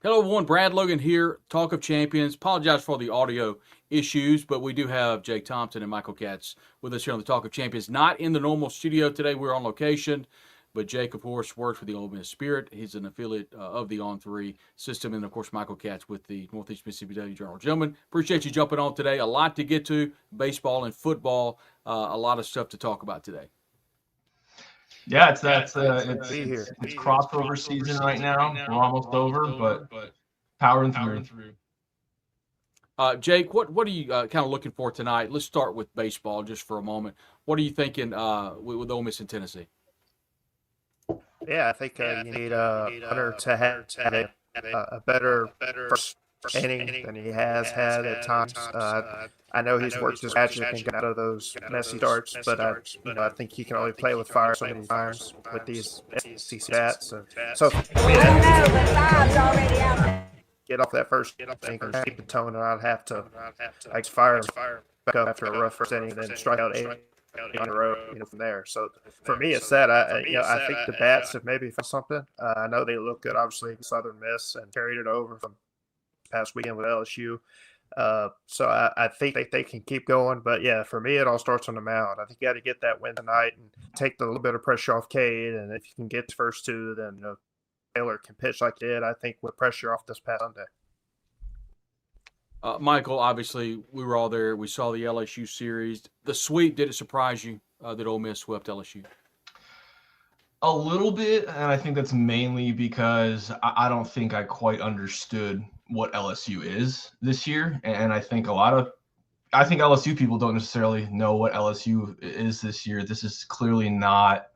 Hello, everyone. Brad Logan here, Talk of Champions. Apologize for the audio issues, but we do have Jake Thompson and Michael Katz with us here on the Talk of Champions. Not in the normal studio today. We're on location, but Jake, of course, works for the Ole Miss Spirit. He's an affiliate of the On3 system. And, of course, Michael Katz with the Northeast Mississippi Daily Journal. Gentlemen, appreciate you jumping on today. A lot to get to, baseball and football, a lot of stuff to talk about today. Yeah, it's crossover season right now. We're almost over, but powering through. Jake, what are you kind of looking for tonight? Let's start with baseball just for a moment. What are you thinking with Ole Miss and Tennessee? Yeah, I think you need Hunter to have a better first inning than he has had at times. I know he's worked his magic and got out of those messy starts, but I think he can only play with fire so many times with these SEC stats. So get off that first inning and keep the tone, and I'd have to fire back up after a rough first inning and then strike out 8 on the road, from there. So for me, it's that I think the bats have maybe found something. I know they look good, obviously, Southern Miss, and carried it over from past weekend with LSU. So I think they can keep going. But yeah, for me, it all starts on the mound. I think you got to get that win tonight and take the little bit of pressure off Cade. And if you can get the first two, then Taylor can pitch like he did, I think, with pressure off this past Sunday. Michael, obviously, we were all there. We saw the LSU series. The sweep, did it surprise you that Ole Miss swept LSU? A little bit, and I think that's mainly because I don't think I quite understood what LSU is this year. And I think LSU people don't necessarily know what LSU is this year. This is clearly not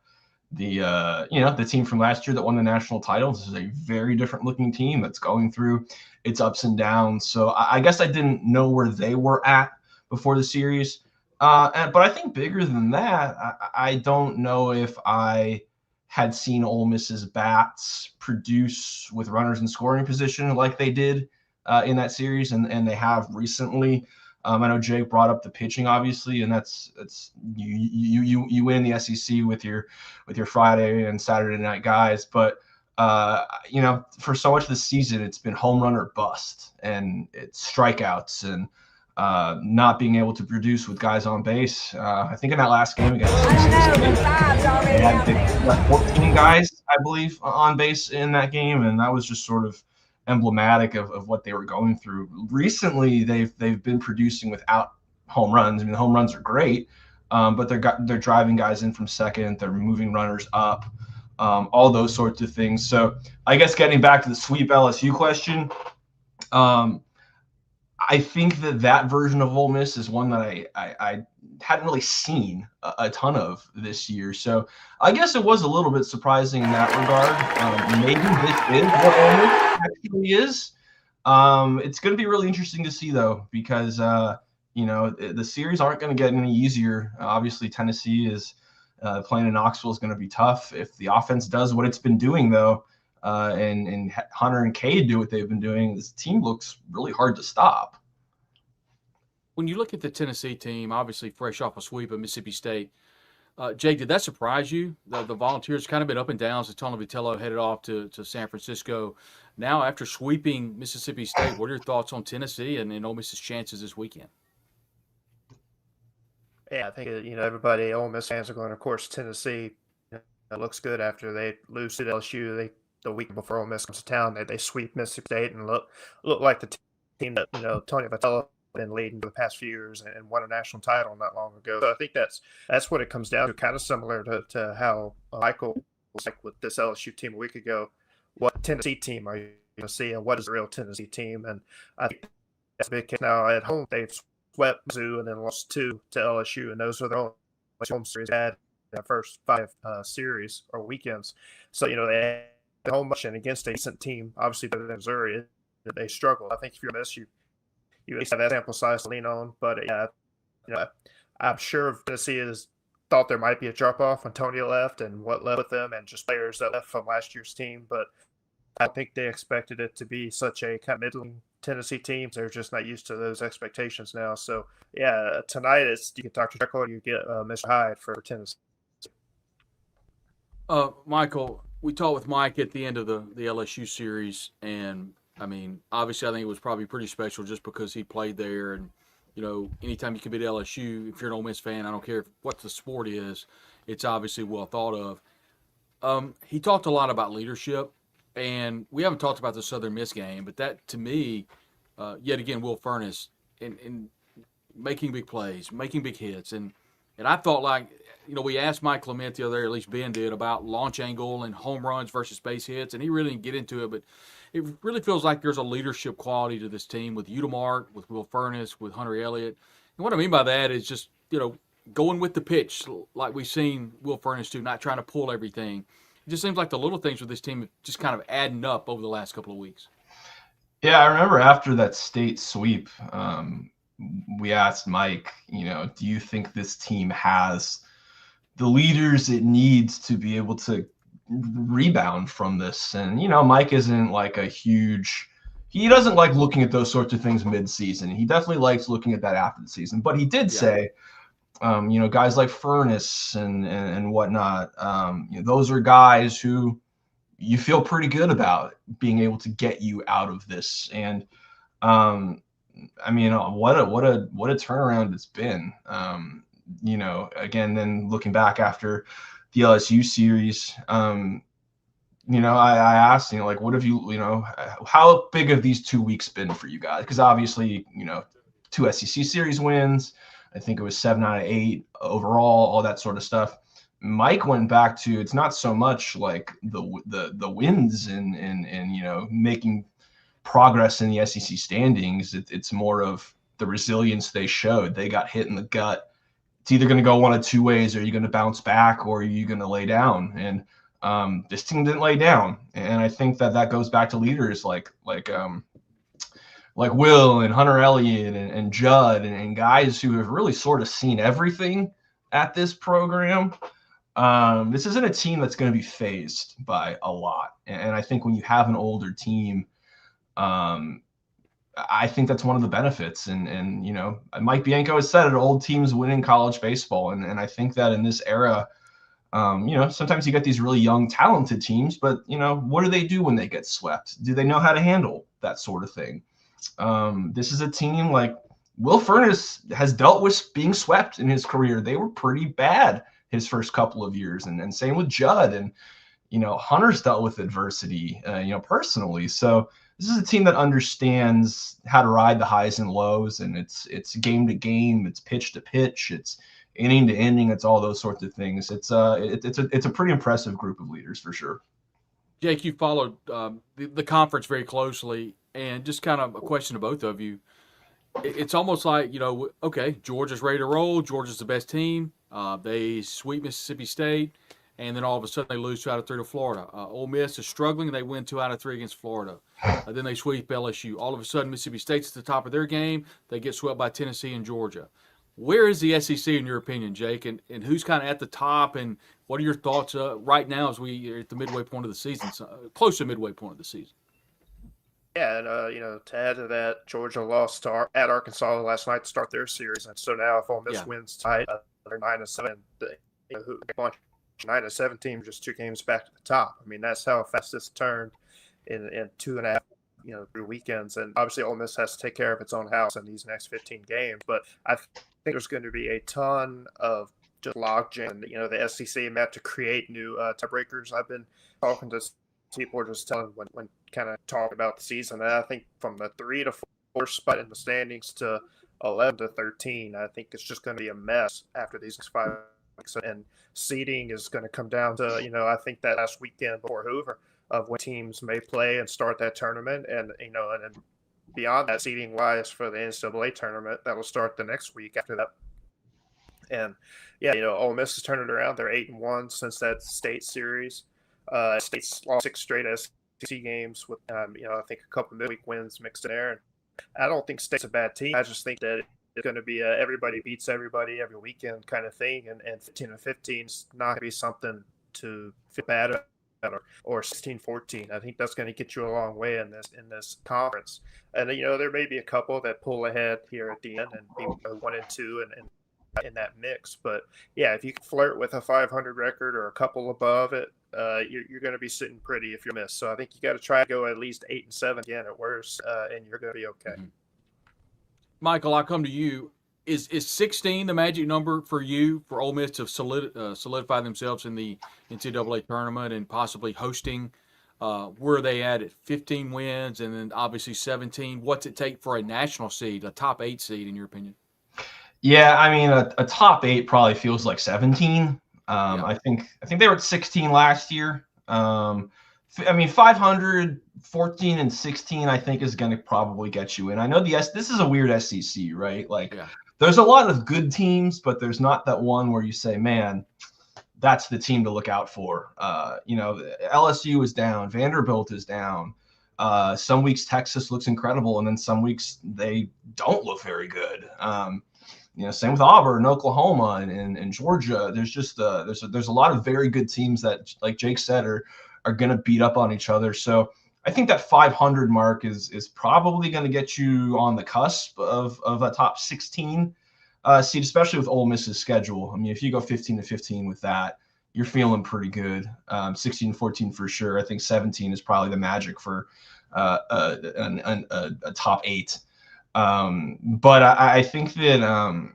the team from last year that won the national title. This is a very different looking team that's going through its ups and downs. So I guess I didn't know where they were at before the series. But I think bigger than that, I don't know if I had seen Ole Miss's bats produce with runners in scoring position like they did in that series, and they have recently. I know Jake brought up the pitching, obviously, and that's you win the SEC with your Friday and Saturday night guys, but for so much of the season, it's been home run or bust, and it's strikeouts and not being able to produce with guys on base. I think in that last game against they had 14 guys, I believe, on base in that game, and that was just sort of emblematic of what they were going through. Recently, they've been producing without home runs. I mean, the home runs are great, but they're driving guys in from second. They're moving runners up, all those sorts of things. So I guess getting back to the sweep LSU question, I think that version of Ole Miss is one that I hadn't really seen a ton of this year. So I guess it was a little bit surprising in that regard. Maybe this is what Ole Miss actually is. It's going to be really interesting to see, though, because, the series aren't going to get any easier. Obviously, Tennessee is playing in Knoxville is going to be tough. If the offense does what it's been doing, though, and Hunter and Cade do what they've been doing, this team looks really hard to stop. When you look at the Tennessee team, obviously fresh off a sweep of Mississippi State, Jake, did that surprise you? The Volunteers kind of been up and down since Tony Vitello headed off to San Francisco. Now, after sweeping Mississippi State, what are your thoughts on Tennessee and Ole Miss's chances this weekend? Yeah, I think everybody, Ole Miss fans are going. Of course, Tennessee looks good after they lose to LSU. The week before Ole Miss comes to town, they sweep Mississippi State and look like the team that Tony Vitello been leading for the past few years and won a national title not long ago. So I think that's what it comes down to. Kind of similar to how Michael was like with this LSU team a week ago. What Tennessee team are you going to see, and what is the real Tennessee team? And I think that's a big case now. At home, they've swept Mizzou and then lost 2 to LSU, and those are the only home series they had in the first 5 series or weekends. So they had home much and against a decent team, obviously better than Missouri, they struggle. I think if you're Miss, you at least have that sample size to lean on. But I'm sure Tennessee has thought there might be a drop off when Tony left and what left with them and just players that left from last year's team. But I think they expected it to be such a kind of middling Tennessee team. They're just not used to those expectations now. So yeah, tonight you get Dr. Jekyll and you get Mr. Hyde for Tennessee. Michael, we talked with Mike at the end of the LSU series, and I mean, obviously, I think it was probably pretty special just because he played there. And, anytime you can beat LSU, if you're an Ole Miss fan, I don't care what the sport is, it's obviously well thought of. He talked a lot about leadership, and we haven't talked about the Southern Miss game, but that, to me, yet again, Will Furness in making big plays, making big hits. And I thought, like, we asked Mike Clement the other day, or at least Ben did, about launch angle and home runs versus base hits, and he really didn't get into it, but it really feels like there's a leadership quality to this team with Udemart, with Will Furness, with Hunter Elliott. And what I mean by that is just, going with the pitch like we've seen Will Furness do, not trying to pull everything. It just seems like the little things with this team just kind of adding up over the last couple of weeks. Yeah, I remember after that state sweep, we asked Mike, do you think this team has the leaders it needs to be able to rebound from this? And, Mike isn't like he doesn't like looking at those sorts of things mid-season. He definitely likes looking at that after the season. But he did say, guys like Furness and whatnot, those are guys who you feel pretty good about being able to get you out of this. And, I mean, what a turnaround it's been. Again, then looking back after the LSU series, I asked, what have you, how big have these 2 weeks been for you guys? Because obviously, 2 SEC series wins. I think it was 7 out of 8 overall, all that sort of stuff. Mike went back to, it's not so much like the wins and making progress in the SEC standings. It's more of the resilience they showed. They got hit in the gut. It's either going to go one of two ways. Are you going to bounce back, or are you going to lay down? And this team didn't lay down. And I think that goes back to leaders like Will and Hunter Elliott and Judd and guys who have really sort of seen everything at this program. This isn't a team that's going to be phased by a lot. And I think when you have an older team, I think that's one of the benefits. And Mike Bianco has said it, old teams win in college baseball. And I think that in this era, sometimes you get these really young, talented teams, but, what do they do when they get swept? Do they know how to handle that sort of thing? This is a team like Will Furness has dealt with being swept in his career. They were pretty bad his first couple of years. And same with Judd. And, Hunter's dealt with adversity, personally. So this is a team that understands how to ride the highs and lows, and it's game to game, it's pitch to pitch, it's inning to inning, it's all those sorts of things. It's a pretty impressive group of leaders for sure. Jake, you followed the conference very closely, and just kind of a question to both of you. It's almost like, okay, Georgia's ready to roll. Georgia's the best team. They sweep Mississippi State, and then all of a sudden they lose 2 out of 3 to Florida. Ole Miss is struggling. They win 2 out of 3 against Florida. Then they sweep LSU. All of a sudden Mississippi State's at the top of their game. They get swept by Tennessee and Georgia. Where is the SEC in your opinion, Jake? And who's kind of at the top? And what are your thoughts right now as we are at the midway point of the season, close to midway point of the season? Yeah, and to add to that, Georgia lost at Arkansas last night to start their series, and so now if Ole Miss wins tonight, they're 9-7. Who 9-7 team, just 2 games back to the top. I mean, that's how fast this turned in 2.5, 3 weekends. And obviously, Ole Miss has to take care of its own house in these next 15 games. But I think there's going to be a ton of just logjam. The SEC may have to create new tiebreakers. I've been talking to people just telling when kind of talking about the season. And I think from the 3 to 4 spot in the standings to 11 to 13, I think it's just going to be a mess after these 5 weeks. And seeding is going to come down to, I think that last weekend before Hoover of when teams may play and start that tournament. And, and then beyond that, seeding wise for the NCAA tournament, that will start the next week after that. And Ole Miss has turned it around. They're 8-1 since that state series. State's lost 6 straight SEC games with, I think a couple of midweek wins mixed in there. And I don't think State's a bad team. I just think that it's going to be everybody beats everybody every weekend kind of thing. And 15-15 is not going to be something to feel bad about, or 16-14. I think that's going to get you a long way in this conference. And, there may be a couple that pull ahead here at the end and be 1 and 2 and in that mix. But, yeah, if you can flirt with a 500 record or a couple above it, you're going to be sitting pretty if you miss. So I think you got to try to go at least 8-7 again at worst, and you're going to be okay. Mm-hmm. Michael, I'll come to you. Is 16 the magic number for you for Ole Miss to solidify themselves in the NCAA tournament and possibly hosting? Where are they at 15 wins and then obviously 17? What's it take for a national seed, a top 8 seed, in your opinion? Yeah, I mean, a top 8 probably feels like 17. Yeah. I think they were at 16 last year. I mean, 500, 14, and 16, I think is going to probably get you in. I know this is a weird SEC, right? Like, there's a lot of good teams, but there's not that one where you say, man, that's the team to look out for. LSU is down. Vanderbilt is down. Some weeks Texas looks incredible, and then some weeks they don't look very good. Same with Auburn, Oklahoma, and Georgia. There's just there's a lot of very good teams that, like Jake said, are going to beat up on each other. So I think that 500 mark is probably going to get you on the cusp of a top 16 seed, especially with Ole Miss's schedule. I mean, if you go 15-15 with that, you're feeling pretty good. 16-14 for sure. I think 17 is probably the magic for a top 8. But I think that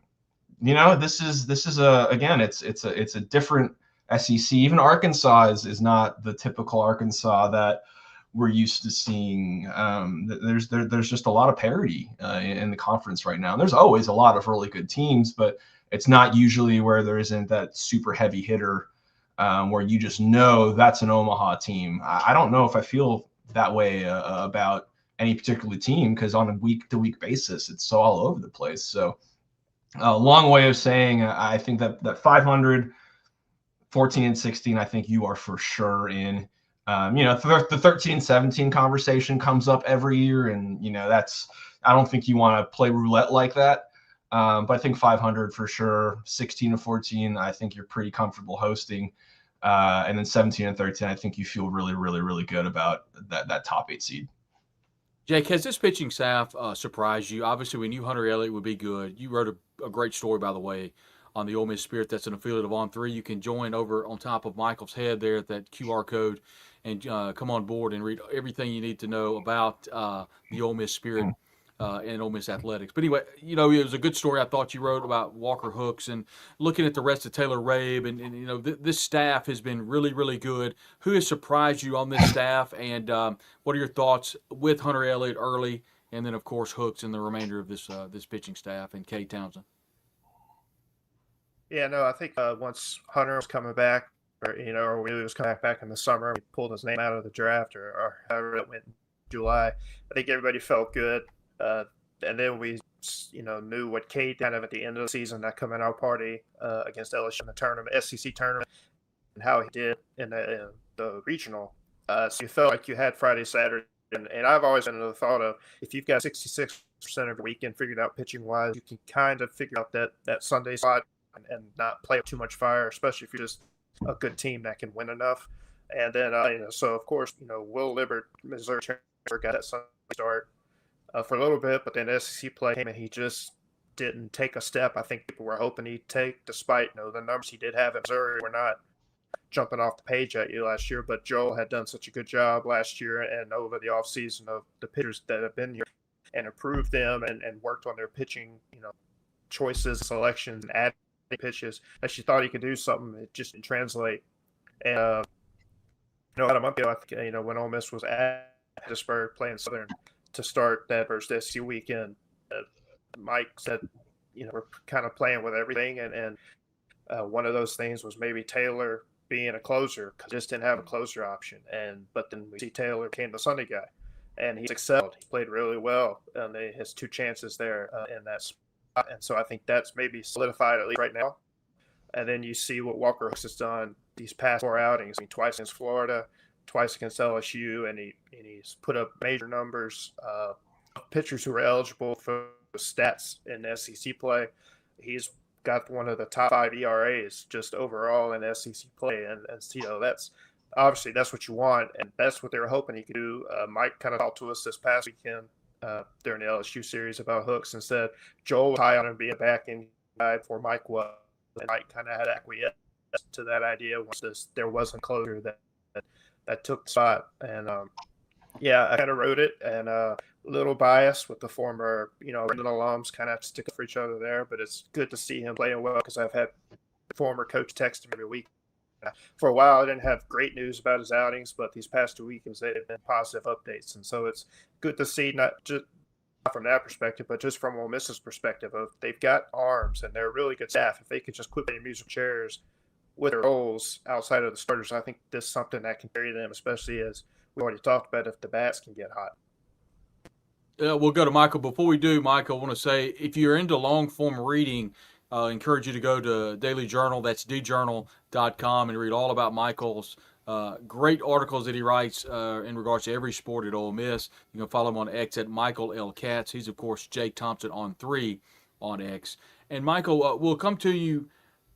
this is again it's a different SEC. Even Arkansas is not the typical Arkansas that we're used to seeing. There's just a lot of parity in the conference right now. And there's always a lot of really good teams, but it's not usually where there isn't that super heavy hitter where you just know that's an Omaha team. I don't know if I feel that way about any particular team, because on a week-to-week basis, it's so all over the place. So a long way of saying I think that 500, 14 and 16, I think you are for sure in. The 13-17 conversation comes up every year, and that's, I don't think you want to play roulette like that. But I think 500 for sure. 16-14, I think you're pretty comfortable hosting. And then 17 and 13, I think you feel really, really, really good about that top 8 seed. Jake, has this pitching staff surprised you? Obviously, we knew Hunter Elliott would be good. You wrote a great story, by the way, on the Ole Miss Spirit. That's an affiliate of On3. You can join over on top of Michael's head there at that QR code and come on board and read everything you need to know about the Ole Miss Spirit and Ole Miss athletics. But anyway, it was a good story I thought you wrote about Walker Hooks and looking at the rest of Taylor Rabe. And this staff has been really, really good. Who has surprised you on this staff? And what are your thoughts with Hunter Elliott early, and then, of course, Hooks and the remainder of this pitching staff and Kay Townsend? Yeah, no, I think once Hunter was coming back, or we was coming back in the summer, we pulled his name out of the draft, or however it went in July, I think everybody felt good. And then we, knew what Kate kind of at the end of the season, that coming out party against LSU in the tournament, SEC tournament, and how he did in the regional. So you felt like you had Friday, Saturday, and I've always been in the thought of, if you've got 66% of the weekend figured out pitching wise, you can kind of figure out that Sunday slot and not play too much fire, especially if you're just a good team that can win enough. And then, so of course, Will Libbert, Missouri transfer, got that Sunday start for a little bit, but then SEC play came and he just didn't take a step I think people were hoping he'd take, despite the numbers he did have in Missouri were not jumping off the page at you last year. But Joel had done such a good job last year and over the offseason of the pitchers that have been here and improved them and worked on their pitching, choices, selections, and adding pitches that she thought he could do something. It just didn't translate. And about a month ago, I think, when Ole Miss was at Pittsburgh playing Southern to start that first SC weekend, Mike said, we're kind of playing with everything, and one of those things was maybe Taylor being a closer, because just didn't have a closer option. But then we see Taylor became the Sunday guy, and he's excelled. He played really well, and he has 2 chances there in that spot. And so I think that's maybe solidified at least right now. And then you see what Walker Hooks has done these past 4 outings. I mean, twice against Florida, twice against LSU, and he's put up major numbers. Pitchers who are eligible for the stats in SEC play. He's got one of the top 5 ERAs just overall in SEC play, and that's obviously that's what you want, and that's what they were hoping he could do. Mike kind of talked to us this past weekend during the LSU series about Hooks and said Joel was high on him being a back-end guy before Mike was, and Mike kind of had acquiesced to that idea once there wasn't closer that that took the spot. And yeah, I kind of wrote it, and a little biased with the former, Rendon alums kind of stick up for each other there. But it's good to see him playing well because I've had former coach text him every week. For a while, I didn't have great news about his outings, but these past 2 weekends they've been positive updates, and so it's good to see not just from that perspective, but just from Ole Miss's perspective of they've got arms and they're a really good staff. If they could just quit playing musical chairs with their roles outside of the starters, I think this is something that can carry them, especially as we already talked about if the bats can get hot. We'll go to Michael. Before we do, Michael, I want to say if you're into long form reading, encourage you to go to Daily Journal. That's djournal.com and read all about Michael's great articles that he writes in regards to every sport at Ole Miss. You can follow him on X at Michael L. Katz. He's, of course, Jake Thompson on 3 on X. And, Michael, we'll come to you.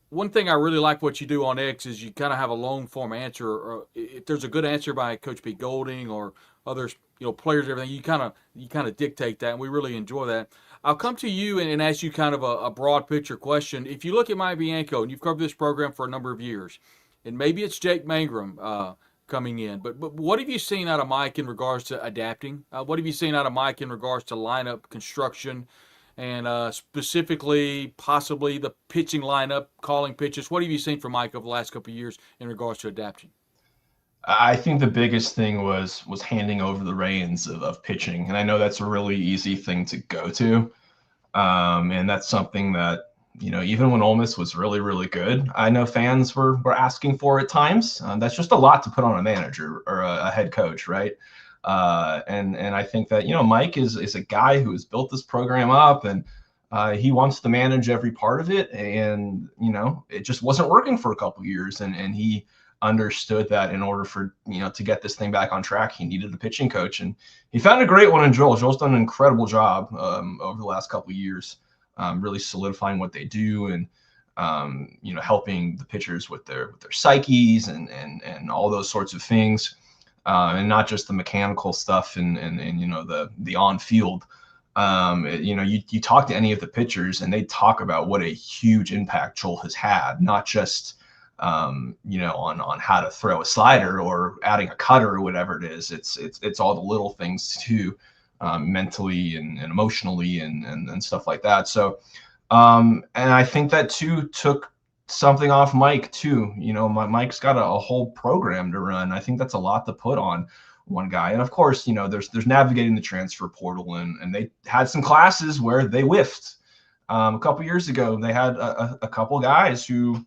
One thing I really like what you do on X is you kind of have a long form answer. Or if there's a good answer by Coach Pete Golding or others, players, everything, you kind of dictate that, and we really enjoy that. I'll come to you and ask you kind of a broad picture question. If you look at Mike Bianco, and you've covered this program for a number of years, and maybe it's Jake Mangrum coming in, but what have you seen out of Mike in regards to adapting? What have you seen out of Mike in regards to lineup construction and specifically possibly the pitching lineup, calling pitches? What have you seen from Mike over the last couple of years in regards to adapting? I think the biggest thing was handing over the reins of pitching. And I know that's a really easy thing to go to. And that's something that, even when Ole Miss was really, really good, I know fans were asking for at times. That's just a lot to put on a manager or a head coach, right? And I think that, Mike is a guy who has built this program up and he wants to manage every part of it. And, it just wasn't working for a couple of years. And he understood that in order for, to get this thing back on track, he needed a pitching coach. And he found a great one in Joel. Joel's done an incredible job over the last couple of years, really solidifying what they do and, helping the pitchers with their psyches and all those sorts of things. And not just the mechanical stuff and the on field. You talk to any of the pitchers and they talk about what a huge impact Joel has had, not just on how to throw a slider or adding a cutter or whatever it is. It's all the little things too, mentally and emotionally and stuff like that. So, and I think that too took something off Mike too. Mike's got a whole program to run. I think that's a lot to put on one guy. And of course, there's navigating the transfer portal and they had some classes where they whiffed. A couple years ago, they had a couple guys who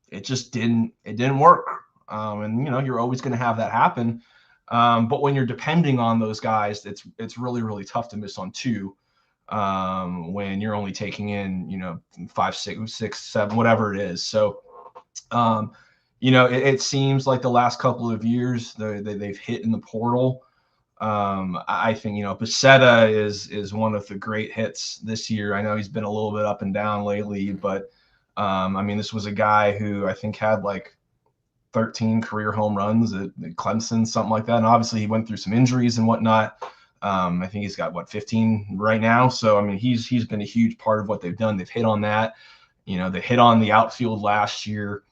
it just didn't work. And you're always going to have that happen. But when you're depending on those guys, it's really, really tough to miss on 2. When you're only taking in, 5, 6, 7, whatever it is. So, it seems like the last couple of years they've hit in the portal. I think, Becerra is one of the great hits this year. I know he's been a little bit up and down lately, but this was a guy who I think had like 13 career home runs at Clemson, something like that. And obviously he went through some injuries and whatnot. I think he's got 15 right now. So, he's been a huge part of what they've done. They've hit on that, they hit on the outfield last year.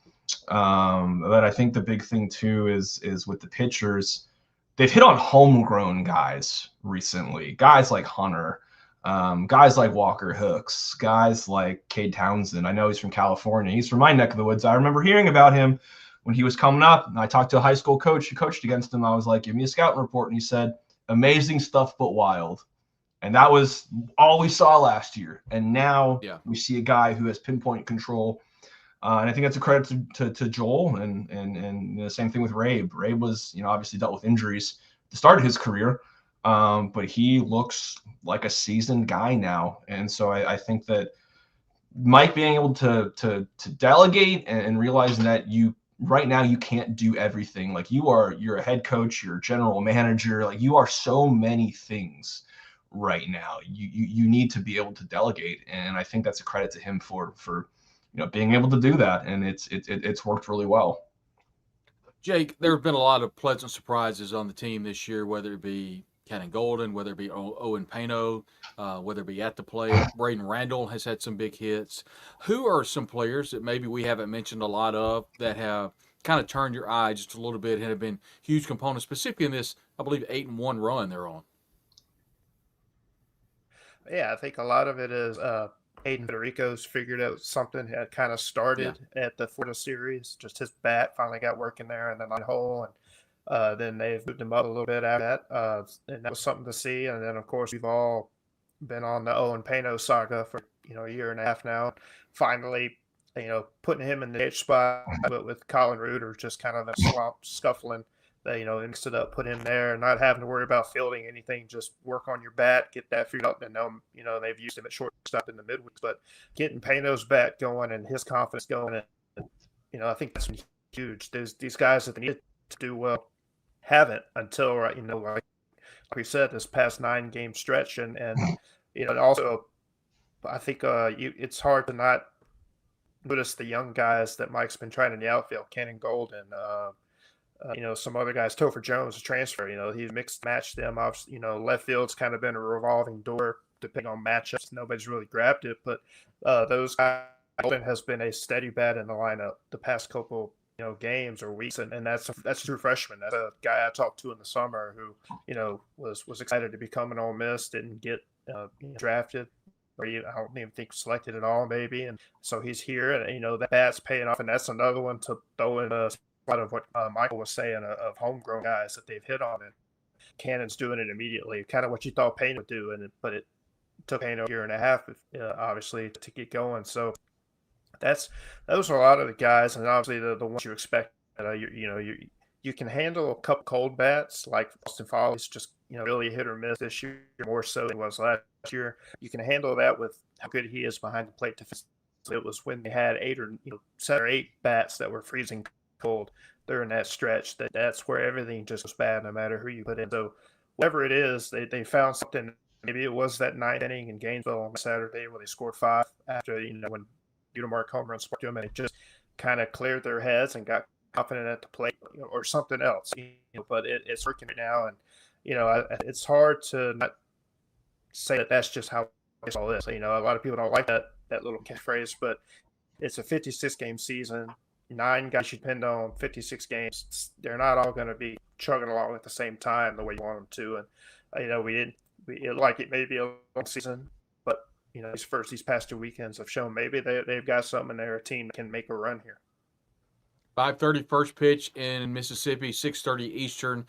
But I think the big thing too is with the pitchers, they've hit on homegrown guys recently, guys like Hunter, guys like Walker Hooks, guys like Cade Townsend. I know he's from California. He's from my neck of the woods. I remember hearing about him when he was coming up. And I talked to a high school coach who coached against him. I was like, give me a scouting report. And he said, amazing stuff, but wild. And that was all we saw last year. And now we see a guy who has pinpoint control. And I think that's a credit to Joel and the same thing with Rabe. Rabe was, obviously dealt with injuries to start his career. But he looks like a seasoned guy now. And so I think that Mike being able to delegate and realizing that right now you can't do everything. Like you're a head coach, you're a general manager, like you are so many things right now. You need to be able to delegate. And I think that's a credit to him for being able to do that. And it's worked really well. Jake, there have been a lot of pleasant surprises on the team this year, whether it be Cannon Golden, whether it be Owen Pano, whether it be at the plate. Braden Randall has had some big hits. Who are some players that maybe we haven't mentioned a lot of that have kind of turned your eye just a little bit and have been huge components, specifically in this, I believe, 8-1 run they're on? Yeah, I think a lot of it is Aiden Federico's figured out something had kind of started at the Florida series. Just his bat finally got working there in the 9-hole, and then they've moved him up a little bit after that, and that was something to see. And then, of course, we've all been on the Owen Pano saga for a year and a half now. Finally, putting him in the H spot, but with Colin Reuter just kind of a swamp scuffling. They, mixed it up, put him there, and not having to worry about fielding anything. Just work on your bat, get that figured out. And they've used him at shortstop in the midweeks, but getting Pano's bat going and his confidence going, and I think that's huge. These guys that they need to do well haven't until like we said, this past 9-game stretch, and also I think it's hard to not notice the young guys that Mike's been trying in the outfield, Cannon Golden. Some other guys, Topher Jones, a transfer, he's mixed matched them. Obviously, left field's kind of been a revolving door depending on matchups. Nobody's really grabbed it, but those guys, Golden has been a steady bat in the lineup the past couple, games or weeks, and that's a true freshman. That's a guy I talked to in the summer who, was excited to become an Ole Miss, didn't get drafted, or I don't even think selected at all, maybe, and so he's here, and that bat's paying off, and that's another one to throw in a lot of what Michael was saying of homegrown guys that they've hit on, and Cannon's doing it immediately, kind of what you thought Payne would do, but it took Payne a year and a half, obviously, to get going. So those are a lot of the guys, and obviously the ones you expect. You can handle a couple cold bats like Austin Foley's just really hit or miss this year, more so than it was last year. You can handle that with how good he is behind the plate defense. It was when they had 7 or 8 bats that were freezing cold during that stretch that's where everything just goes bad no matter who you put in. So whatever it is, they found something. Maybe it was that 9th inning in Gainesville on Saturday where they scored 5 after when Udemark home run sparked them, and it just kind of cleared their heads and got confident at the plate, or something else. But it's working right now, and it's hard to not say that that's just how baseball is. A lot of people don't like that little catchphrase, but it's a 56-game season. 9 guys you depend on, 56 games. They're not all going to be chugging along at the same time the way you want them to. And it like it may be a long season, but these past 2 weekends have shown maybe they've got something in there, a team that can make a run here. 5:30 first pitch in Mississippi, 6:30 Eastern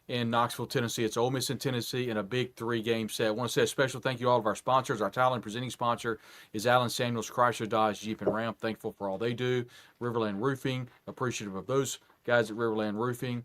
in Knoxville, Tennessee. It's Ole Miss in Tennessee in a big 3-game set. I want to say a special thank you to all of our sponsors. Our title and presenting sponsor is Allen Samuels, Chrysler, Dodge, Jeep, and Ram. Thankful for all they do. Riverland Roofing, appreciative of those guys at Riverland Roofing.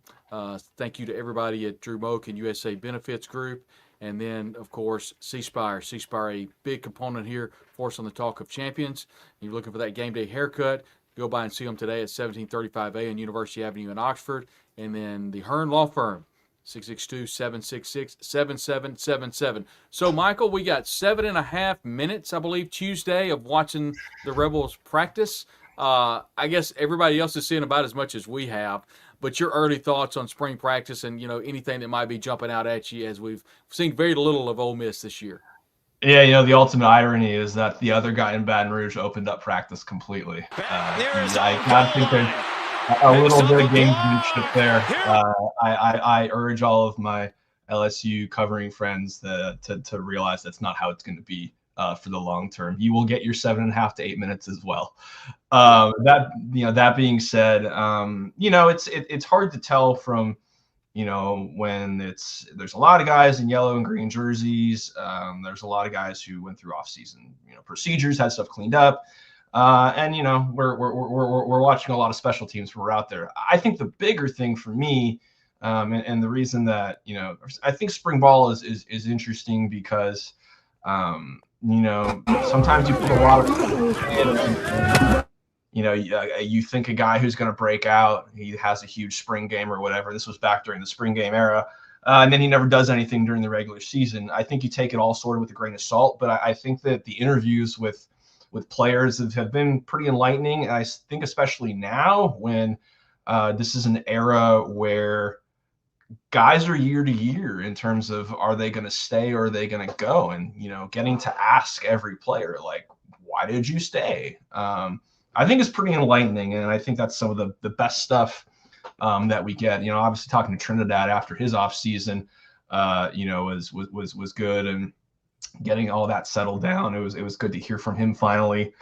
Thank you to everybody at Drew Moak and USA Benefits Group. And then, of course, C-Spire. C-Spire, a big component here for us on the Talk of Champions. You're looking for that game day haircut, go by and see them today at 1735A on University Avenue in Oxford. And then the Hearn Law Firm, 662-766-7777. So, Michael, we got 7.5 minutes, I believe, Tuesday of watching the Rebels practice. I guess everybody else is seeing about as much as we have. But your early thoughts on spring practice and, anything that might be jumping out at you, as we've seen very little of Ole Miss this year. Yeah, the ultimate irony is that the other guy in Baton Rouge opened up practice completely. I think there's a little bit of gamesmanship there. I urge all of my LSU covering friends to realize that's not how it's going to be for the long term. You will get your 7.5 to 8 minutes as well. That being said, it's hard to tell from when there's a lot of guys in yellow and green jerseys. There's a lot of guys who went through off-season procedures, had stuff cleaned up. And we're watching a lot of special teams when we're out there. I think the bigger thing for me, and the reason that I think spring ball is interesting because sometimes you put a lot of you think a guy who's going to break out, he has a huge spring game or whatever. This was back during the spring game era. And then he never does anything during the regular season. I think you take it all sort of with a grain of salt, but I think that the interviews with players have been pretty enlightening. And I think especially now when this is an era where guys are year to year in terms of, are they going to stay or are they going to go? And, getting to ask every player, like, why did you stay? I think is pretty enlightening, and I think that's some of the best stuff that we get. Obviously talking to Trinidad after his off season, was good, and getting all that settled down. It was good to hear from him finally.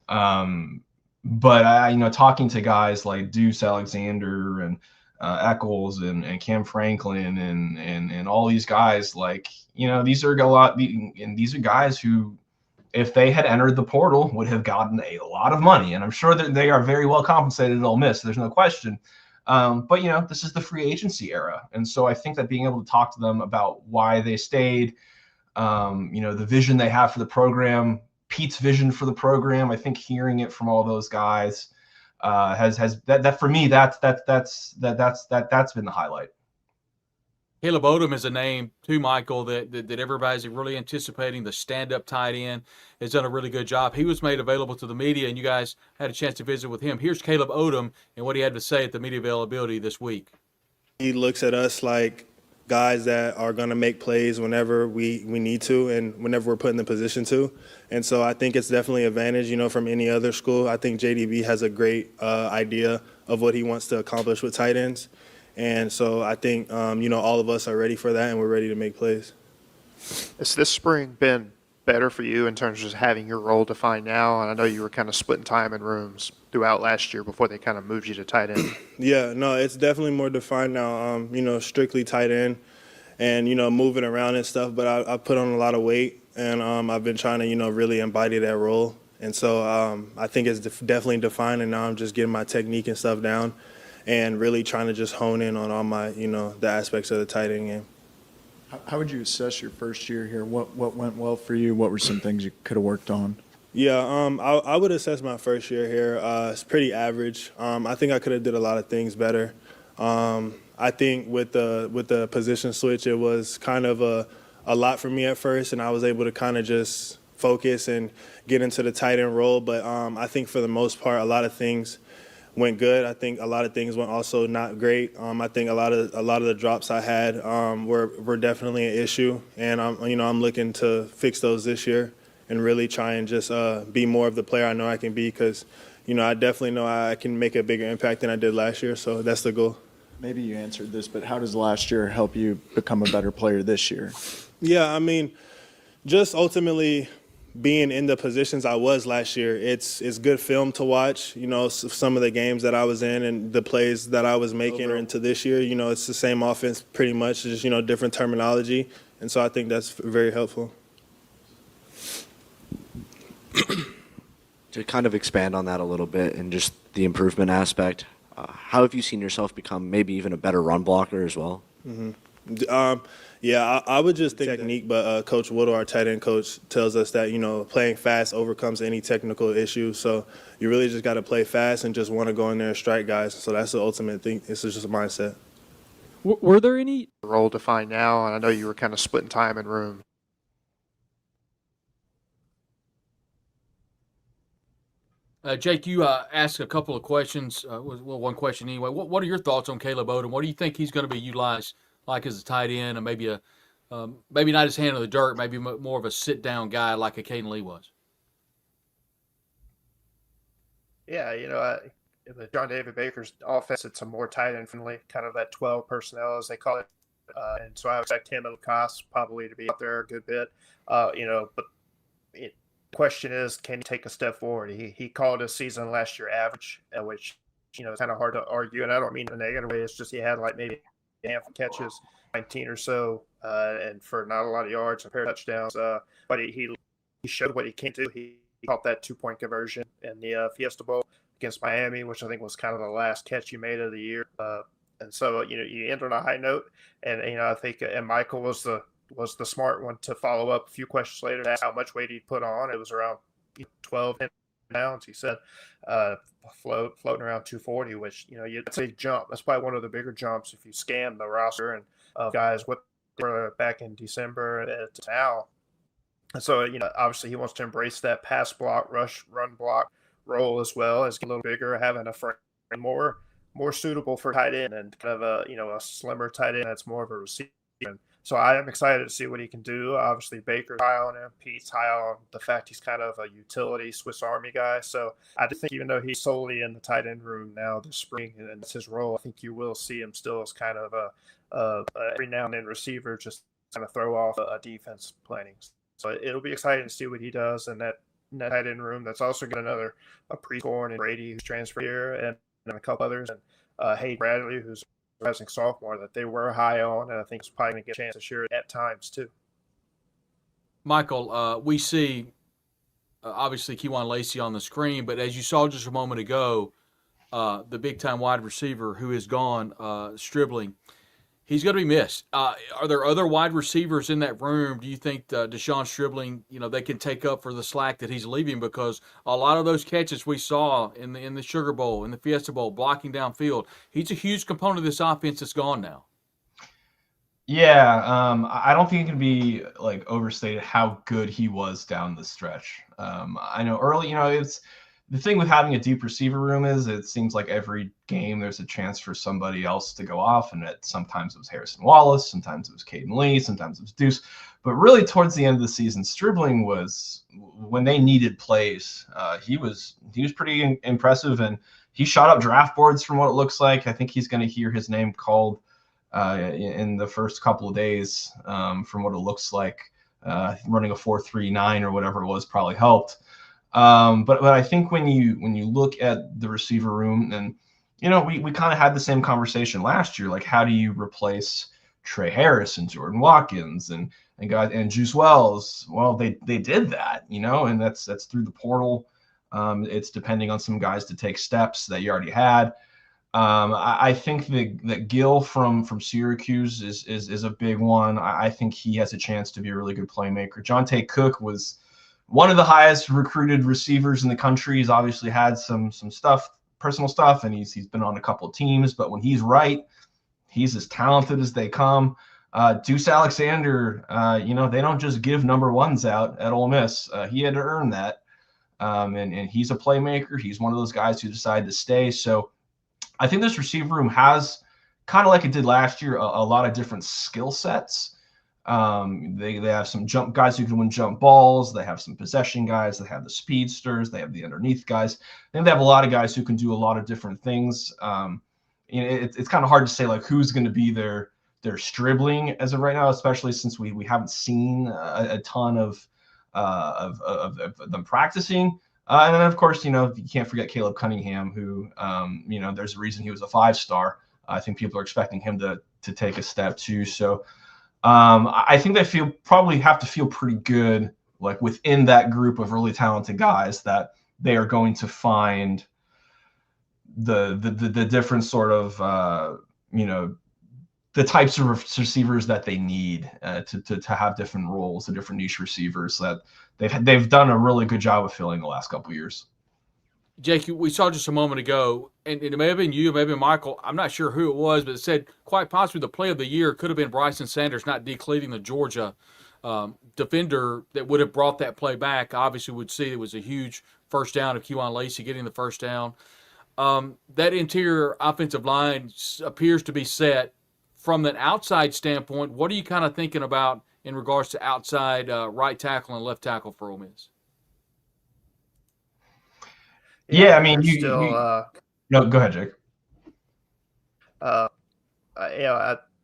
But talking to guys like Deuce Alexander and Eccles and Cam Franklin and all these guys, these are these are guys who, if they had entered the portal, would have gotten a lot of money, and I'm sure that they are very well compensated at Ole Miss. There's no question. But this is the free agency era, and so I think that being able to talk to them about why they stayed, the vision they have for the program, Pete's vision for the program, I think hearing it from all those guys has that for me that's been the highlight. Caleb Odom is a name too, Michael, that everybody's really anticipating. The stand-up tight end has done a really good job. He was made available to the media, and you guys had a chance to visit with him. Here's Caleb Odom and what he had to say at the media availability this week. He looks at us like guys that are going to make plays whenever we need to and whenever we're put in the position to. And so I think it's definitely an advantage, from any other school. I think JDB has a great idea of what he wants to accomplish with tight ends. And so I think, all of us are ready for that, and we're ready to make plays. Has this spring been better for you in terms of just having your role defined now? And I know you were kind of splitting time in rooms throughout last year before they kind of moved you to tight end. Yeah, no, it's definitely more defined now, strictly tight end and, moving around and stuff. But I put on a lot of weight, and I've been trying to, really embody that role. And so I think it's definitely defined, and now I'm just getting my technique and stuff down and really trying to just hone in on all my, the aspects of the tight end game. How would you assess your first year here? What went well for you? What were some things you could have worked on? Yeah, I would assess my first year here. It's pretty average. I think I could have did a lot of things better. I think with the position switch, it was kind of a lot for me at first, and I was able to kind of just focus and get into the tight end role. But I think for the most part, a lot of things went good. I think a lot of things went also not great. I think a lot of the drops I had were definitely an issue, and I'm looking to fix those this year and really try and just be more of the player I know I can be, because I definitely know I can make a bigger impact than I did last year. So that's the goal. Maybe you answered this, but how does last year help you become a better player this year? Yeah, I mean, just ultimately being in the positions I was last year, it's good film to watch. Some of the games that I was in and the plays that I was making into this year, it's the same offense pretty much, just different terminology, and so I think that's very helpful. To kind of expand on that a little bit and just the improvement aspect, how have you seen yourself become maybe even a better run blocker as well? Mm-hmm. Yeah, I would just think technique, but Coach Woodle, our tight end coach, tells us that, playing fast overcomes any technical issue. So you really just got to play fast and just want to go in there and strike guys. So that's the ultimate thing. It's just a mindset. Were there any role defined now? And I know you were kind of splitting time in rooms. Jake, you asked a couple of questions. One question anyway. What are your thoughts on Caleb Odom? What do you think he's going to be utilized like as a tight end, and maybe not his hand in the dirt, maybe more of a sit-down guy like a Caden Lee was? Yeah, with John David Baker's offense, it's a more tight end friendly, kind of that 12 personnel as they call it. And so I expect him and Lacoste probably to be out there a good bit. But the question is, can he take a step forward? He called his season last year average, which, it's kind of hard to argue. And I don't mean in a negative way. It's just he had like maybe a handful of catches, 19 or so, and for not a lot of yards and a pair of touchdowns. But he showed what he can do. He caught that 2-point conversion in the Fiesta Bowl against Miami, which I think was kind of the last catch he made of the year. And so, you end on a high note. And, I think and Michael was the smart one to follow up a few questions later to ask how much weight he'd put on. It was around 12 pounds, he said, floating around 240, which, it's a big jump. That's probably one of the bigger jumps if you scan the roster and guys what they were back in December to now. And so, obviously he wants to embrace that pass block, run block role as well as get a little bigger, having a frame more suitable for tight end and kind of a slimmer tight end that's more of a receiver. And So I am excited to see what he can do. Obviously, Baker's high on him. Pete's high on the fact he's kind of a utility Swiss Army guy. So I do think even though he's solely in the tight end room now this spring and it's his role, I think you will see him still as kind of a every now and then receiver, just kind of throw off a defense planning. So it'll be exciting to see what he does in that tight end room. That's also got a pre-scoring and Brady who's transferred here and a couple others, and Hayden Bradley who's a rising sophomore that they were high on, and I think he's probably going to get a chance this year at times too. Michael, we see obviously Kewan Lacey on the screen, but as you saw just a moment ago, the big-time wide receiver who is gone, Stribling, he's going to be missed. Are there other wide receivers in that room? Do you think Deshaun Stribling, they can take up for the slack that he's leaving? Because a lot of those catches we saw in the Sugar Bowl, in the Fiesta Bowl, blocking downfield, he's a huge component of this offense that's gone now. Yeah, I don't think it can be overstated how good he was down the stretch. I know early, it's the thing with having a deep receiver room is it seems like every game there's a chance for somebody else to go off, and sometimes it was Harrison Wallace, sometimes it was Caden Lee, sometimes it was Deuce. But really towards the end of the season, Stribling was, when they needed plays, he was pretty impressive, and he shot up draft boards from what it looks like. I think he's going to hear his name called in the first couple of days from what it looks like. Running a 4.39 or whatever it was probably helped. But I think when you look at the receiver room, and we kind of had the same conversation last year, like how do you replace Trey Harris and Jordan Watkins and Juice Wells? Well, they did that, and that's through the portal. It's depending on some guys to take steps that you already had. I think that Gill from Syracuse is a big one. I think he has a chance to be a really good playmaker. Jonte Cook was one of the highest recruited receivers in the country. He's obviously had some stuff, personal stuff, and he's been on a couple of teams, but when he's right, he's as talented as they come. Deuce Alexander, they don't just give number ones out at Ole Miss. He had to earn that. And he's a playmaker. He's one of those guys who decided to stay. So I think this receiver room has, kind of like it did last year, a lot of different skill sets. They have some jump guys who can win jump balls. They have some possession guys. They have the speedsters. They have the underneath guys. And they have a lot of guys who can do a lot of different things. It's kind of hard to say who's going to be their Stribling as of right now, especially since we haven't seen a ton of them practicing. And then of course, you can't forget Caleb Cunningham, who there's a reason he was a 5-star. I think people are expecting him to take a step too. So I think they probably have to feel pretty good, within that group of really talented guys, that they are going to find the different sort of the types of receivers that they need to have different roles, the different niche receivers that they've done a really good job of filling the last couple of years. Jake, we saw just a moment ago, and it may have been you, maybe Michael, I'm not sure who it was, but it said quite possibly the play of the year could have been Bryson Sanders not decleating the Georgia defender that would have brought that play back. Obviously would see it was a huge first down of Kewan Lacey getting the first down. That interior offensive line appears to be set. From an outside standpoint, what are you kind of thinking about in regards to outside right tackle and left tackle for Ole Miss? Yeah, I mean, no, go ahead, Jake.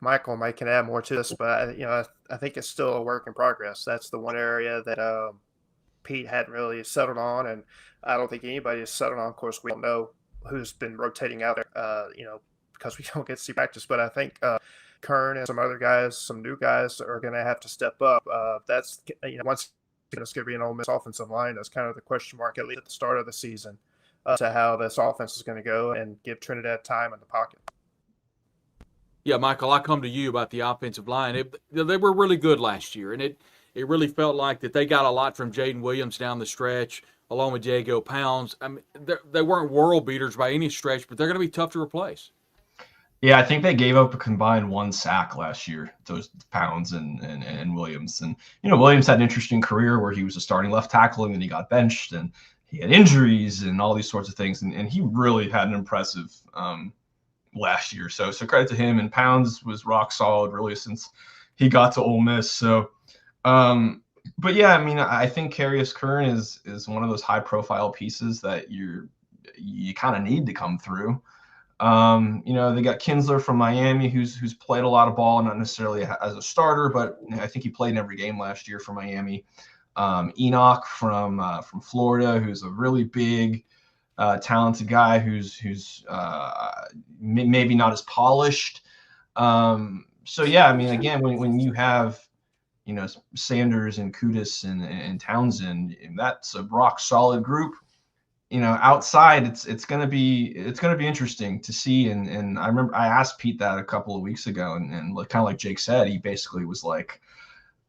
Michael might can add more to this, but I think it's still a work in progress. That's the one area that Pete hadn't really settled on, and I don't think anybody has settled on. Of course, we don't know who's been rotating out there, because we don't get to see practice. But I think Kern and some other guys, some new guys, are going to have to step up. That's once it's going to be an Ole Miss offensive line. That's kind of the question mark, at least at the start of the season, to how this offense is going to go and give Trinidad time in the pocket. Yeah, Michael, I come to you about the offensive line. They were really good last year, and it really felt like that they got a lot from Jaden Williams down the stretch, along with Diego Pounds. I mean, they weren't world beaters by any stretch, but they're going to be tough to replace. Yeah, I think they gave up a combined 1 sack last year, those Pounds and Williams. And, Williams had an interesting career where he was a starting left tackle, and then he got benched, and he had injuries and all these sorts of things. And he really had an impressive last year. So credit to him. And Pounds was rock solid really since he got to Ole Miss. So, but yeah, I mean, I think Karius Kern is one of those high profile pieces that you kind of need to come through. They got Kinsler from Miami, who's played a lot of ball, not necessarily as a starter, but I think he played in every game last year for Miami. Enoch from Florida, who's a really big, talented guy who's maybe not as polished. So yeah, I mean, again, when you have Sanders and Kudus and Townsend, that's a rock solid group. Outside it's gonna be interesting to see. And I remember I asked Pete that a couple of weeks ago, and kind of like Jake said, he basically was like,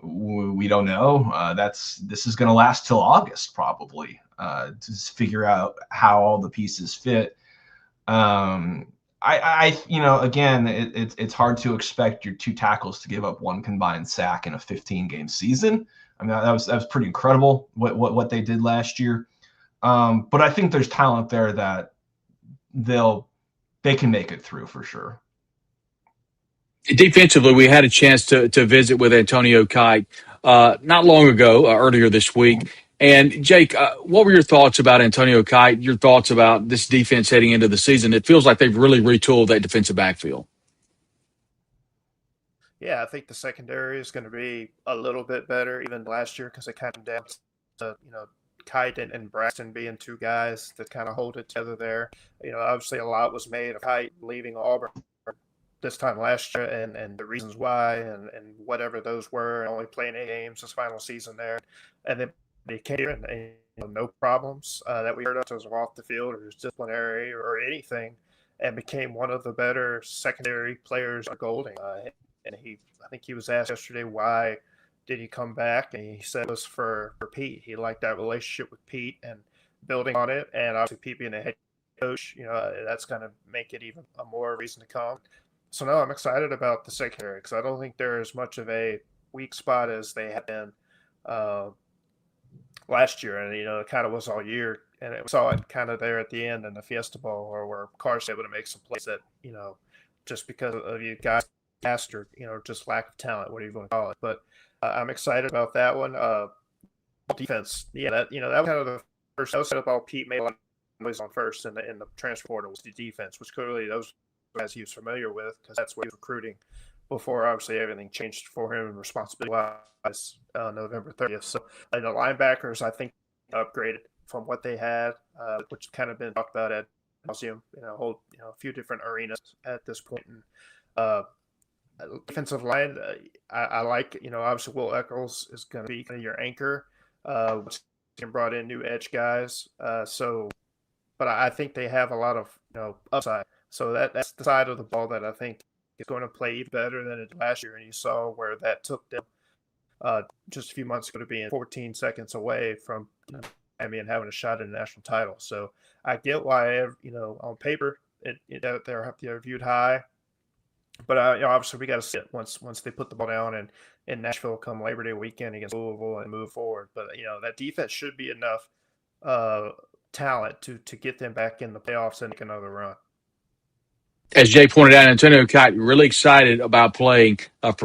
we don't know. This is gonna last till August probably, to figure out how all the pieces fit. Again, it's hard to expect your two tackles to give up one combined sack in a 15-game season. I mean, that was pretty incredible what they did last year. But I think there's talent there that they can make it through for sure. Defensively, we had a chance to visit with Antonio Kite not long ago, earlier this week. And Jake, what were your thoughts about Antonio Kite? Your thoughts about this defense heading into the season? It feels like they've really retooled that defensive backfield. Yeah, I think the secondary is going to be a little bit better even last year because it kind of down to Kite and Braxton being two guys that kind of hold it together there. Obviously a lot was made of Kite leaving Auburn this time last year and the reasons why and whatever those were, and only playing 8 games this final season there. And then they came here and no problems that we heard of as off the field or disciplinary or anything, and became one of the better secondary players at Golding. And I think he was asked yesterday why did he come back, and he said it was for Pete. He liked that relationship with Pete and building on it, and obviously Pete being a head coach, that's going to make it even a more reason to come. So no, I'm excited about the secondary because I don't think they're as much of a weak spot as they had been last year, and it kind of was all year, and we saw it kind of there at the end in the Fiesta Bowl, or where Carson able to make some plays that just because of you guys or just lack of talent, what are you going to call it? But I'm excited about that one. Defense, yeah, that was kind of the first. I was excited about Pete made a lot of noise on first in the transfer portal was the defense, which clearly those guys he was familiar with because that's what he was recruiting before obviously everything changed for him and responsibility-wise November 30th. So the linebackers, I think, upgraded from what they had, which kind of been talked about at museum, a few different arenas at this point. And defensive line, I like, obviously Will Eccles is going to be kind of your anchor, which brought in new edge guys. But I think they have a lot of, upside. So that's the side of the ball that I think is going to play even better than it did last year. And you saw where that took them just a few months ago to being 14 seconds away from Miami and having a shot at a national title. So I get why, on paper, they're viewed high. But obviously we got to see it once they put the ball down in Nashville come Labor Day weekend against Louisville and move forward. But that defense should be enough talent to get them back in the playoffs and make another run. As Jay pointed out, Antonio Kite really excited about playing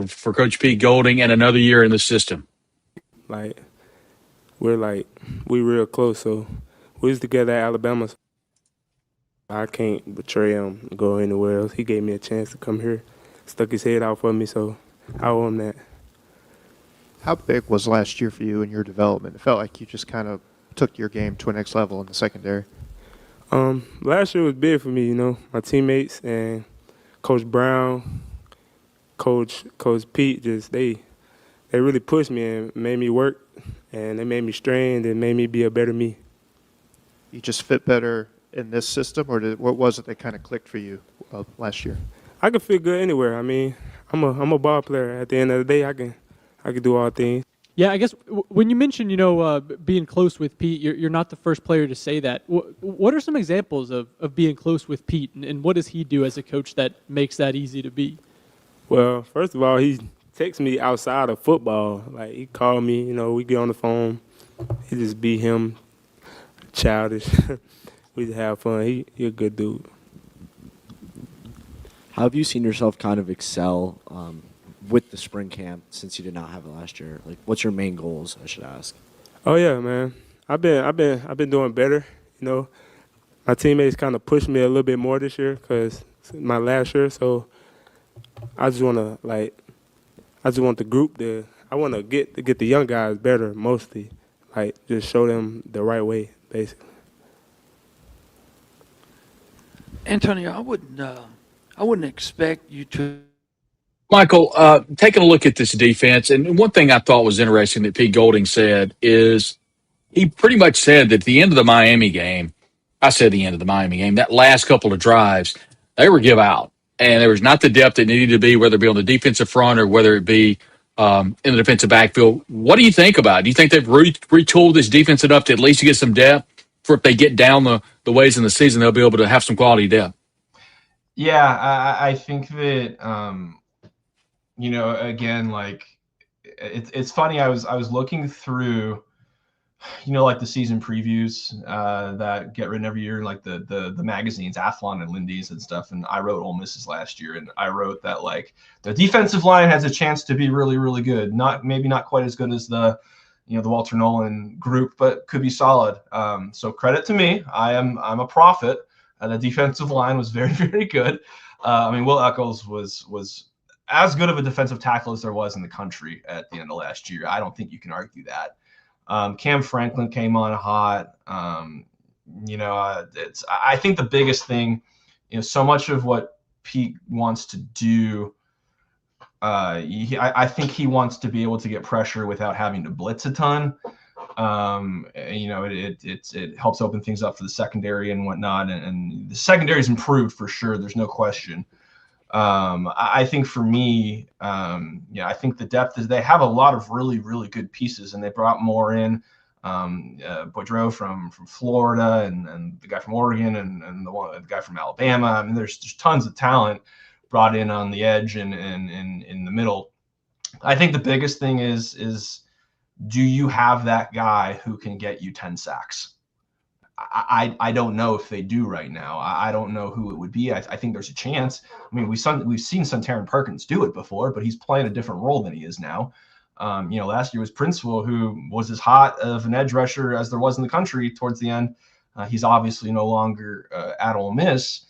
for Coach Pete Golding and another year in the system. We real close, so we was together at Alabama. I can't betray him and go anywhere else. He gave me a chance to come here, stuck his head out for me, so I owe him that. How big was last year for you in your development? It felt like you just kind of took your game to a next level in the secondary. Last year was big for me, my teammates and Coach Brown, Coach Pete, they really pushed me and made me work, and they made me strain and made me be a better me. You just fit better in this system, or what was it that kind of clicked for you last year? I can fit good anywhere. I mean, I'm a ball player. At the end of the day, I can do all things. Yeah, I guess when you mention, being close with Pete, you're not the first player to say that. What are some examples of being close with Pete, and what does he do as a coach that makes that easy to be? Well, first of all, he texts me outside of football. Like, he called me, we get on the phone. He just be him, childish. We just have fun. He a good dude. How have you seen yourself kind of excel with the spring camp since you did not have it last year? Like, what's your main goals, I should ask? Oh yeah, man. I've been doing better. You know, my teammates kind of pushed me a little bit more this year because my last year. So I just want the group to. I want to get the young guys better mostly, like just show them the right way, basically. Antonio, I wouldn't expect you to. Michael, taking a look at this defense, and one thing I thought was interesting that Pete Golding said is he pretty much said that at the end of the Miami game, that last couple of drives, they were give out. And there was not the depth that needed to be, whether it be on the defensive front or whether it be in the defensive backfield. What do you think about it? Do you think they've retooled this defense enough to at least get some depth for if they get down the ways in the season, they'll be able to have some quality depth? Yeah, I think that, again, like it's funny. I was looking through, like the season previews that get written every year, like the magazines, Athlon and Lindy's and stuff. And I wrote Ole Miss's last year, and I wrote that like the defensive line has a chance to be really, really good. Maybe not quite as good as the Walter Nolan group, but could be solid. So credit to me. I'm a prophet. The defensive line was very, very good. Will Eccles was as good of a defensive tackle as there was in the country at the end of last year. I don't think you can argue that. Cam Franklin came on hot. I think the biggest thing, so much of what Pete wants to do, I think he wants to be able to get pressure without having to blitz a ton. It helps open things up for the secondary and whatnot, and the secondary's improved for sure. There's no question. I think for me, I think the depth is they have a lot of really, really good pieces, and they brought more in. Boudreaux from Florida and the guy from Oregon and the guy from Alabama. I mean, there's tons of talent brought in on the edge and in the middle. I think the biggest thing is do you have that guy who can get you 10 sacks? I don't know if they do right now. I don't know who it would be. I think there's a chance. I mean, we've seen Suntaran Perkins do it before, but he's playing a different role than he is now. Last year was Princeville, who was as hot of an edge rusher as there was in the country towards the end. He's obviously no longer at Ole Miss.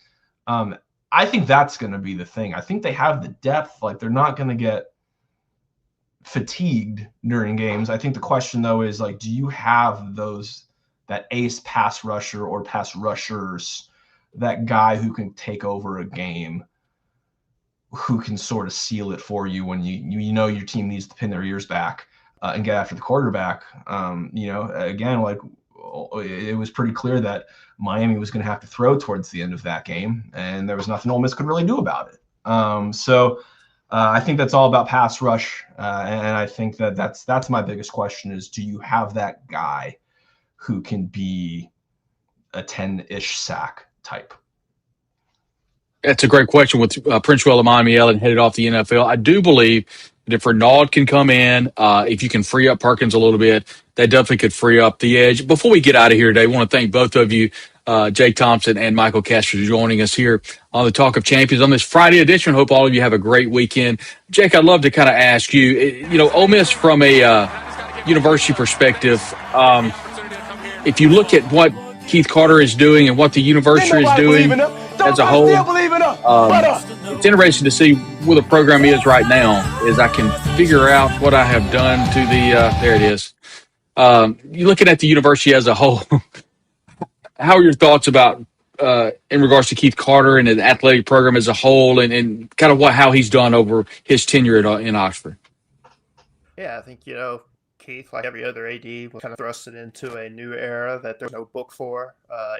I think that's going to be the thing. I think they have the depth. Like, they're not going to get fatigued during games. I think the question, though, is, like, do you have that ace pass rusher or pass rushers, that guy who can take over a game, who can sort of seal it for you when you know your team needs to pin their ears back and get after the quarterback. Again, like, it was pretty clear that Miami was going to have to throw towards the end of that game, and there was nothing Ole Miss could really do about it. I think that's all about pass rush, and I think that's my biggest question is, do you have that guy who can be a 10-ish sack type? That's a great question with Prince Will and Miami Ellen headed off the NFL. I do believe that if Renaud can come in, if you can free up Perkins a little bit, that definitely could free up the edge. Before we get out of here today, I want to thank both of you, Jake Thompson and Michael Katz, for joining us here on the Talk of Champions on this Friday edition. Hope all of you have a great weekend. Jake, I'd love to kind of ask you, Ole Miss from a university perspective, if you look at what Keith Carter is doing and what the university is doing as a whole, it's interesting to see where the program is right now as I can figure out what I have done to there it is. You're looking at the university as a whole. How are your thoughts about in regards to Keith Carter and the athletic program as a whole and kind of how he's done over his tenure in Oxford? Yeah, I think, Keith, like every other AD, was kind of thrusted into a new era that there's no book for,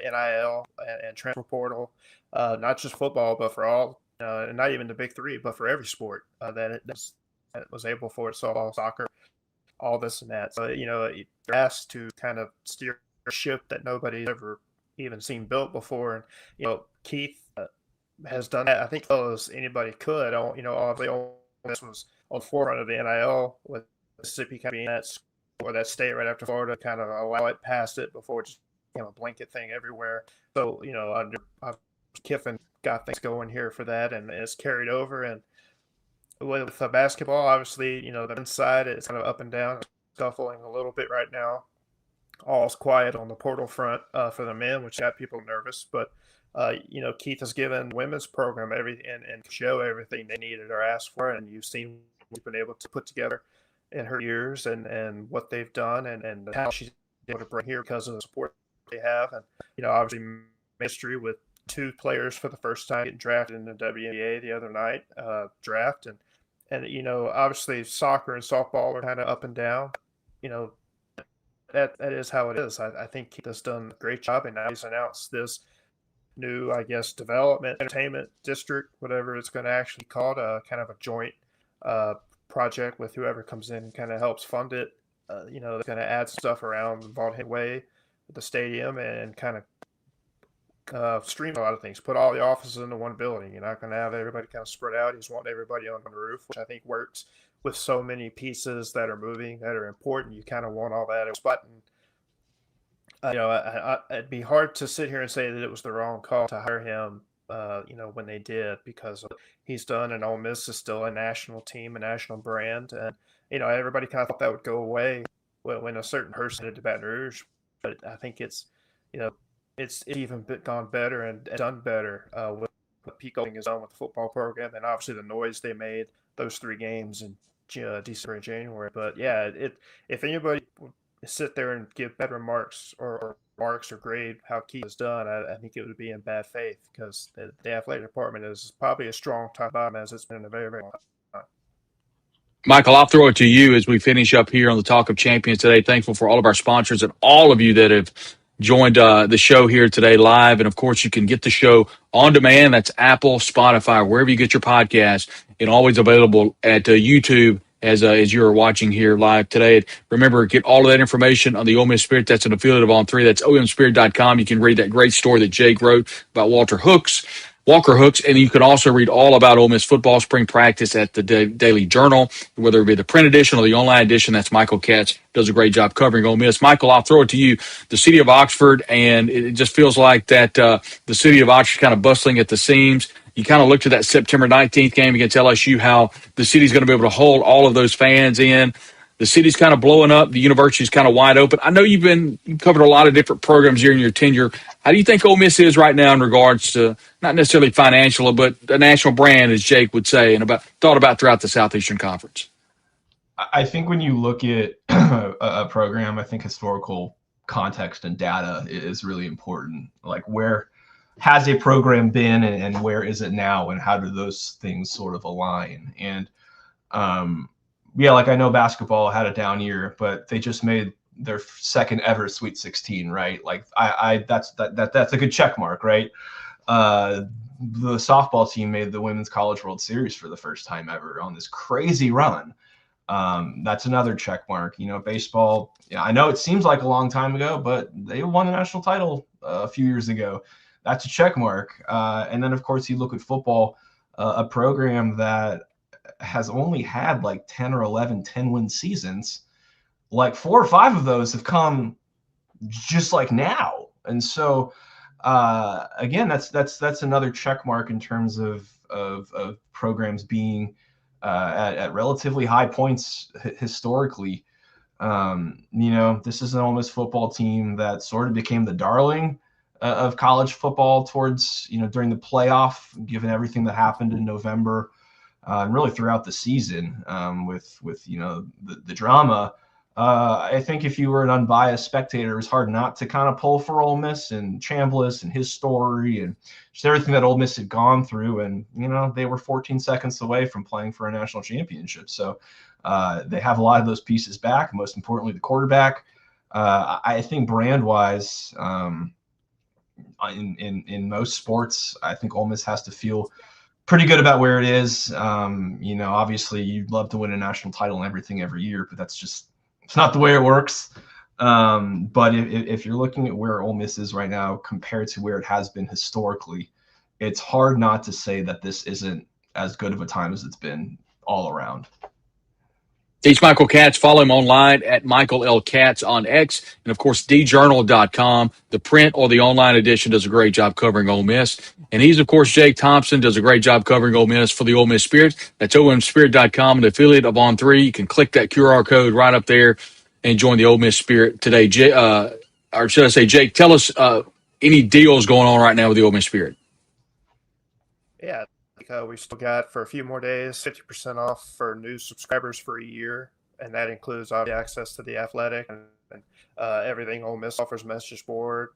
NIL and transfer portal, not just football, but for all, and not even the big three, but for every sport that it was able for it. So soccer, all this and that. So, they're asked to kind of steer a ship that nobody's ever even seen built before. And, Keith has done that, I think, as well as anybody could. Obviously, Ole Miss was on the forefront of the NIL with Mississippi kind of being that state right after Florida, kind of allow it past it before it just became a blanket thing everywhere. So, under Kiffin got things going here for that, and it's carried over. And with basketball, obviously, the men's side is kind of up and down, scuffling a little bit right now. All's quiet on the portal front for the men, which got people nervous. But Keith has given the women's program everything and show everything they needed or asked for, and you've seen what she's been able to put together in her years and what they've done and the talent she's able to bring here because of the support they have, and obviously history with 2 players for the first time getting drafted in the WNBA the other night draft, and obviously soccer and softball are kind of up and down. That is how it is. I think Keith has done a great job, and now he's announced this new, I guess, development entertainment district, whatever it's going to actually be called, kind of a joint project with whoever comes in and kind of helps fund it. They're going to add stuff around Vaughn Way, the stadium, and kind of stream a lot of things. Put all the offices into one building. You're not going to have everybody kind of spread out. He's wanting everybody on the roof, which I think works with so many pieces that are moving, that are important. You kind of want all that in a spot. And, it'd be hard to sit here and say that it was the wrong call to hire him, when they did, because he's done, and Ole Miss is still a national team, a national brand. And, everybody kind of thought that would go away when a certain person did to Baton Rouge. But I think it's even gone better and done better with what Pete Golding has done with the football program, and obviously the noise they made those 3 games in December and January. But yeah, if anybody would sit there and give better remarks or grade how Keith has done, I think it would be in bad faith, because the athletic department is probably as strong top bottom as it's been in a very, very long time. Michael, I'll throw it to you as we finish up here on the Talk of Champions today. Thankful for all of our sponsors and all of you that have joined the show here today live. And, of course, you can get the show on demand. That's Apple, Spotify, wherever you get your podcast, and always available at YouTube as you're watching here live today. Remember, get all of that information on the Ole Miss Spirit. That's an affiliate of On3. That's omspirit.com. You can read that great story that Jake wrote about Walker Hooks, and you can also read all about Ole Miss football spring practice at the Daily Journal, whether it be the print edition or the online edition. That's Michael Katz. Does a great job covering Ole Miss. Michael, I'll throw it to you. The city of Oxford, and it just feels like that the city of Oxford is kind of bustling at the seams. You kind of look to that September 19th game against LSU, how the city's going to be able to hold all of those fans in. The city's kind of blowing up. The university's kind of wide open. I know you've covered a lot of different programs here in your tenure. How do you think Ole Miss is right now in regards to not necessarily financial, but a national brand, as Jake would say, and thought about throughout the Southeastern Conference? I think when you look at a program, I think historical context and data is really important. Like, where has a program been and where is it now, and how do those things sort of align? And like, I know basketball had a down year, but they just made their second ever Sweet 16, right? Like, that's a good check mark, right? The softball team made the Women's College World Series for the first time ever on this crazy run. That's another check mark. Baseball, I know it seems like a long time ago, but they won a national title a few years ago. That's a check mark. And then, of course, you look at football, a program that has only had like 10 or 11 10-win seasons. Like 4 or 5 of those have come just like now. And so, again, that's another check mark in terms of programs being at relatively high points historically. This is an Ole Miss football team that sort of became the darling of college football towards, during the playoff, given everything that happened in November, and really throughout the season, with the drama. I think if you were an unbiased spectator, it was hard not to kind of pull for Ole Miss and Chambliss and his story and just everything that Ole Miss had gone through. And, they were 14 seconds away from playing for a national championship. So they have a lot of those pieces back, most importantly, the quarterback. I think brand-wise, in most sports, I think Ole Miss has to feel pretty good about where it is. Obviously you'd love to win a national title and everything every year, but it's not the way it works. But if you're looking at where Ole Miss is right now compared to where it has been historically, it's hard not to say that this isn't as good of a time as it's been all around. He's Michael Katz. Follow him online at Michael L. Katz on X. And, of course, djournal.com. The print or the online edition does a great job covering Ole Miss. And he's, of course, Jake Thompson, does a great job covering Ole Miss for the Ole Miss Spirit. That's omspirit.com, an affiliate of On3. You can click that QR code right up there and join the Ole Miss Spirit today. Or should I say, Jake, tell us any deals going on right now with the Ole Miss Spirit. Yeah, we still got for a few more days 50% off for new subscribers for a year, and that includes obviously access to the Athletic and everything Ole Miss offers, message board,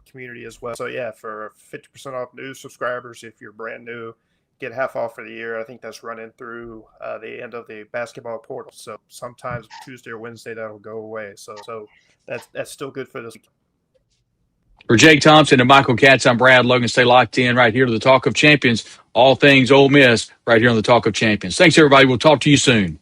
community as well. So yeah, for 50% off new subscribers, if you're brand new, get half off for the year. I think that's running through the end of the basketball portal. So sometimes Tuesday or Wednesday that'll go away. So that's still good for this week. For Jake Thompson and Michael Katz, I'm Brad Logan. Stay locked in right here to the Talk of Champions. All things Ole Miss right here on the Talk of Champions. Thanks, everybody. We'll talk to you soon.